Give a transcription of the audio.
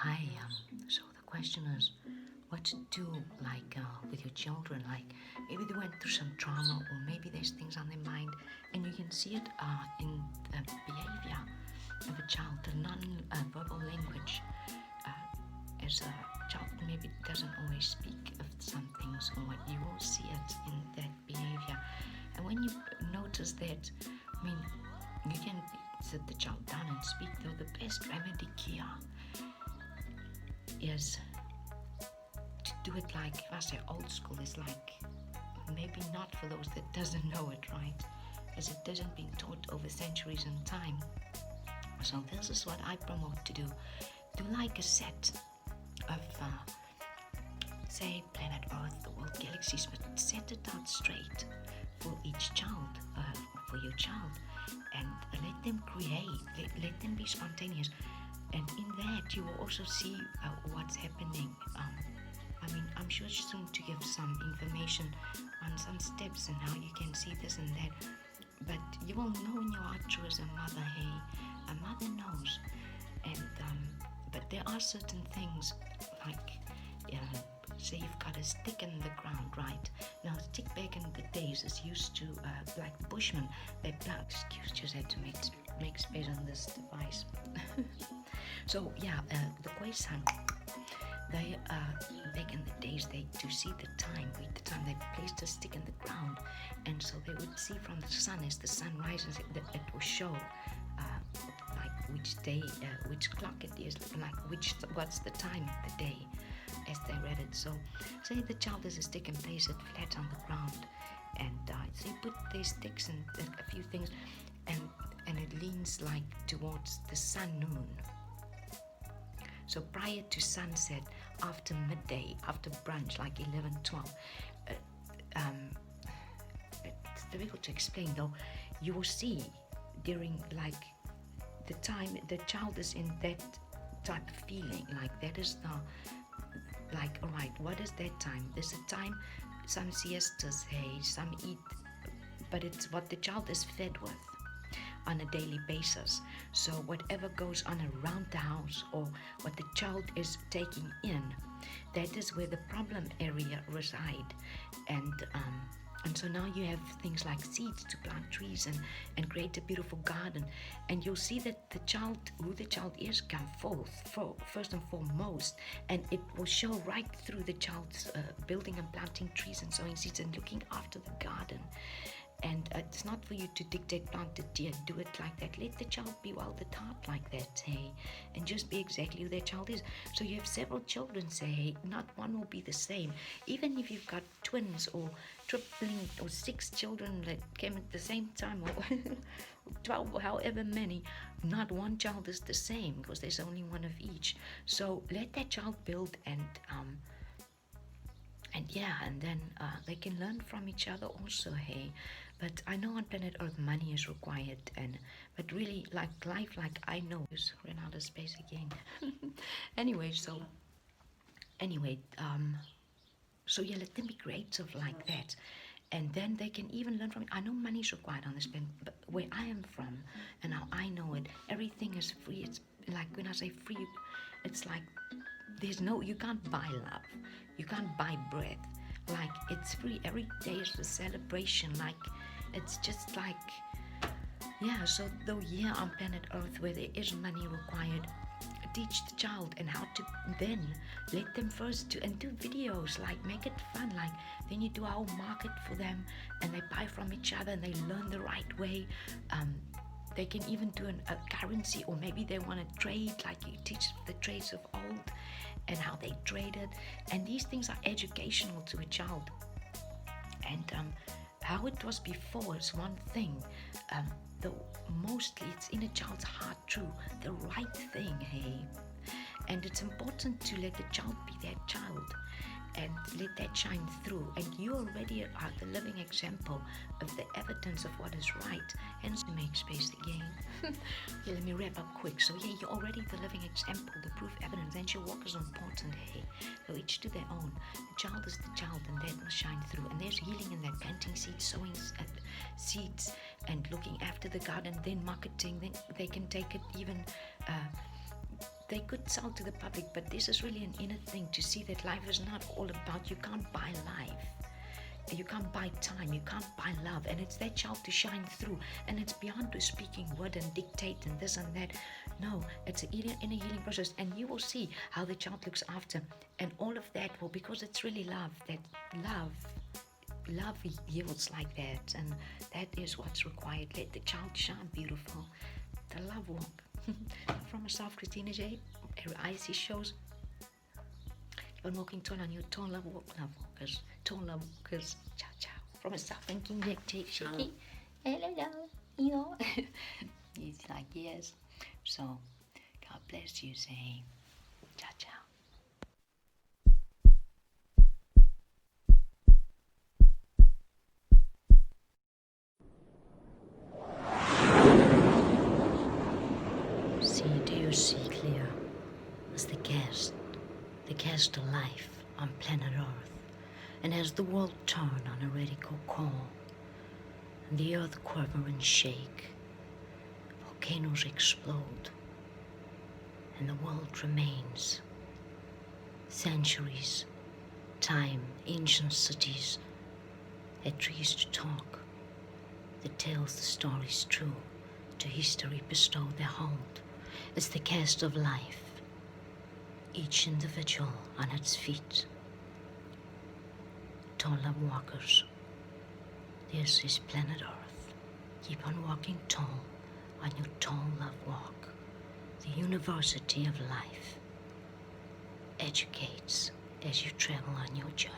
Hi, so the question is what to do with your children. Like maybe they went through some trauma, or maybe there's things on their mind, and you can see it in the behavior of a child, the non-verbal language. As a child maybe doesn't always speak of some things, or what you will see it in that behavior. And when you notice that, I mean, you can sit the child down and speak, though the best remedy here is to do it like, if I say old school, is like maybe not for those that doesn't know it, right? As it doesn't been taught over centuries and time. So this is what I promote to do. Do like a set of, say, planet Earth, the world, galaxies, but set it out straight for each child, for your child, and let them create, let them be spontaneous. And in that, you will also see what's happening. I mean, I'm sure soon to give some information on some steps and how you can see this and that. But you will know in your heart true as a mother, hey, a mother knows. And but there are certain things like, say you've got a stick in the ground, right? Now, a stick back in the days is used to, like bushmen, they plow. Excuse, just had to make space on this device. So yeah, the Khoisan, they back in the days, they to see the time, read the time, they placed a stick in the ground, and so they would see from the sun, as the sun rises, it will show like which day, which clock it is, like what's the time of the day, as they read it. So say the child has a stick and place it flat on the ground, and so you put these sticks and a few things, and it leans like towards the sun noon. So prior to sunset, after midday, after brunch, like 11, 12, it's difficult to explain though, you will see during like the time the child is in that type of feeling, like that is the, like, all right, what is that time? There's a time, some siestas, hey, some eat, but it's what the child is fed with on a daily basis. So whatever goes on around the house, or what the child is taking in, that is where the problem area reside. And so now you have things like seeds to plant trees and create a beautiful garden. And you'll see that the child, who the child is, come forth first and foremost. And it will show right through the child's building and planting trees and sowing seeds and looking after the garden. And it's not for you to dictate, plant it here, do it like that. Let the child be wild at heart like that, hey, and just be exactly who their child is. So you have several children, say, hey, not one will be the same. Even if you've got twins or tripling or 6 children that came at the same time, or 12, or however many, not one child is the same, because there's only one of each. So let that child build, and then they can learn from each other also, hey. But I know on planet Earth money is required, but really, like life, like I know, is ran out of space again. Anyway, so yeah, let them be creative like that, and then they can even learn from it. I know money is required on this planet, but where I am from and how I know it, everything is free. It's like, when I say free, it's like you can't buy love, you can't buy breath. Like, it's free. Every day is a celebration. Like, it's just like, yeah. So though, yeah, on planet Earth where there is money required, teach the child and how to then let them first do videos, like make it fun. Like, then you do a whole market for them, and they buy from each other, and they learn the right way. They can even do a currency, or maybe they want to trade, like you teach the trades of old and how they traded. And these things are educational to a child. And how it was before is one thing, though mostly it's in a child's heart true, the right thing, hey. And it's important to let the child be that child and let that shine through. And you already are the living example of the evidence of what is right. Hence, to make space again. Yeah, let me wrap up quick. So yeah, you're already the living example, the proof evidence. And your work is important, hey. So each to their own. The child is the child, and that must shine through. And there's healing in that, planting seeds, sowing seeds, and looking after the garden, then marketing. Then they can take it even they could sell to the public, but this is really an inner thing to see that life is not all about, you can't buy life. You can't buy time, you can't buy love, and it's that child to shine through. And it's beyond to speaking word and dictate and this and that. No, it's an inner healing process, and you will see how the child looks after, and all of that will, because it's really love. That love yields like that, and that is what's required. Let the child shine, beautiful. The love walk. From myself, Christina J. IC shows. Keep on walking tall on your tall love walkers. Tall love walkers. Ciao, ciao. From myself and King Jack Shaky. Hello, you know. He's like, yes. So, God bless you, saying, ciao, ciao. Do you see clear as the cast of life on planet Earth, and as the world turn on a radical call, and the earth quiver and shake, volcanoes explode, and the world remains. Centuries, time, ancient cities, had trees to talk, the tales, the stories true, to history bestow their hold. It's the cast of life, each individual on its feet. Tall love walkers, this is planet Earth. Keep on walking tall on your tall love walk. The University of Life educates as you travel on your journey.